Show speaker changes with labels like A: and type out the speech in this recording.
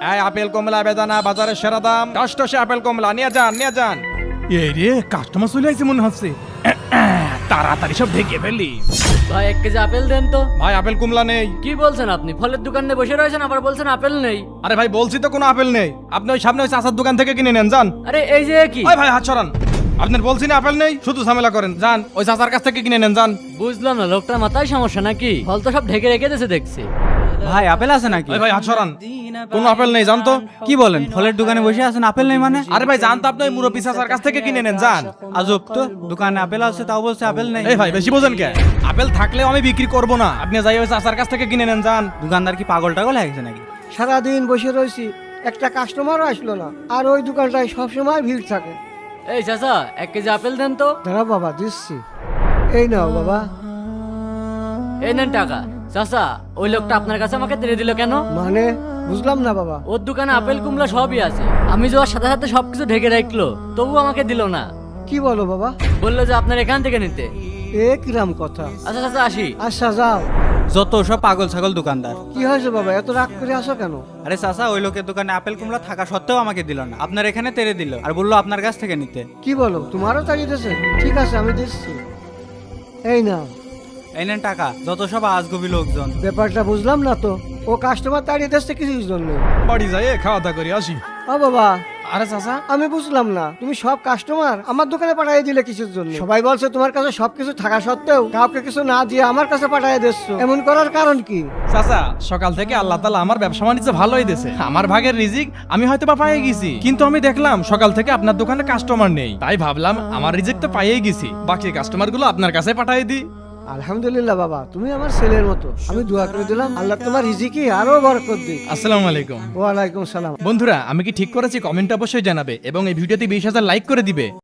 A: এই আপেল কমলা বেদানা বাজারের সেরা দাম। টসটসে আপেল কমলা নিয়ে যান নিয়ে যান।
B: এই রে কাস্টমার চলে আসছে মনে হচ্ছে তাড়াতাড়ি সব ঢেকে ফেলি।
C: ভাই 1 কেজি আপেল দেন তো।
A: ভাই আপেল কমলা নেই।
C: কি বলছেন আপনি? ফলের দোকানে বসে রয়েছেন আবার বলছেন আপেল নেই।
A: আরে ভাই বলছি তো কোনো আপেল নেই। আপনি ওই সামনে ওই চাচার দোকান থেকে কিনে নেন যান।
C: আরে এই যে কি?
A: ওই ভাই হাত সরান। আপনার বলছি না আপেল নেই, শুধু ঝামেলা করেন। যান ওই চাচার কাছ থেকে কিনে নেন যান।
C: বুঝলাম না, লোকটার মাথায় সমস্যা নাকি? ফল তো সব ঢেকে রেখে দিয়েছে দেখছি।
D: ভাই আপেল আছে নাকি?
A: ওই ভাই হাত সরান। কোনো আপেল নেই জান তো।
D: কি বলেন, ফলের দোকানে বসে আছেন আপেল নেই মানে?
A: আরে ভাই জান তো, আপনি ওই মুরব্বি চাচার কাছ থেকে কিনে নেন যান।
D: আজব তো, দোকানে আপেল আছে তাও বলছে আপেল নেই।
A: এই ভাই বেশি বোঝেন কে? আপেল থাকলেও আমি বিক্রি করব না। আপনি যাই ওই চাচার কাছ থেকে কিনে নেন যান।
D: দোকানদার কি পাগল টাগল হয়ে গেছে নাকি?
E: সারাদিন বসে রয়েছি, একটা কাস্টমারও আসলো না, আর ওই দোকানটায় সবসময় ভিড় থাকে।
C: এই চাচা 1 কেজি আপেল দেন তো।
E: দাঁড়া বাবা, দিচ্ছি। এই নাও বাবা।
C: এই নেন টাকা। চাচা ওই লোকটা আপনার কাছে আমাকে দিয়ে দিল কেন?
E: মানে বুঝলাম না বাবা।
C: ওর দোকানে আপেল কুমলা সবই আছে, আমি যাওয়ার সাথে সাথে সবকিছু ঢেকে রাখলো, তবু আমাকে দিল না।
E: কি বলো বাবা?
C: বললো যে আপনার এখান থেকে নিতে।
E: এ কিরাম কথা।
C: আচ্ছা চাচা আসি।
E: আচ্ছা যাও।
D: যত সব পাগল ছাগল দোকানদার।
E: কি হয়েছে বাবা, এত রাগ করে আসো কেন?
D: আরে চাচা ওই লোকের দোকানে আপেল কুমড়া থাকা সত্ত্বেও আমাকে দিল না, আপনার এখানে তেড়ে দিল আর বললো আপনার কাছ থেকে নিতে।
E: কি বলো, তোমারও তাড়িয়ে দিয়েছে? ঠিক আছে আমি দিচ্ছি। এই নাও।
D: এই নেন টাকা। যত সব আজগবি লোকজন।
E: ব্যাপারটা বুঝলাম না তো, ও কাস্টমার তাড়িয়ে দিচ্ছে কিছুর জন্য।
A: বাড়ি যাই খাওয়া দাওয়া করি আসি।
E: ও বাবা,
A: আরে চাচা
E: আমি বুঝলাম না, তুমি সব কাস্টমার আমার দোকানে পাঠিয়ে দিলে কিসের জন্য? সবাই বলছে তোমার কাছে সবকিছু থাকা সত্ত্বেও কাউকে কিছু না দিয়ে আমার কাছে পাঠিয়ে দিচ্ছ, এমন করার কারণ কি?
A: চাচা সকাল থেকে আল্লাহ তাআলা আমার ব্যবসা বাণিজ্য ভালোই দিয়েছে। আমার ভাগের রিজিক আমি হয়তো বা পেয়ে গেছি, কিন্তু আমি দেখলাম সকাল থেকে আপনার দোকানে কাস্টমার নেই, তাই ভাবলাম আমার রিজিক তো পেয়েই গেছি, বাকি কাস্টমার গুলো আপনার কাছে পাঠিয়ে দিই।
E: আলহামদুলিল্লাহ বাবা, তুমি আমার ছেলের মতো। আমি দোয়া করে দিলাম আল্লাহ তোমার রিজিকে আরো বরকত দিক।
A: আসসালামু আলাইকুম।
E: ওয়ালাইকুম সালাম।
A: বন্ধুরা আমি কি ঠিক করেছি কমেন্ট অবশ্যই জানাবে এবং এই ভিডিওতে 20,000 লাইক করে দিবে।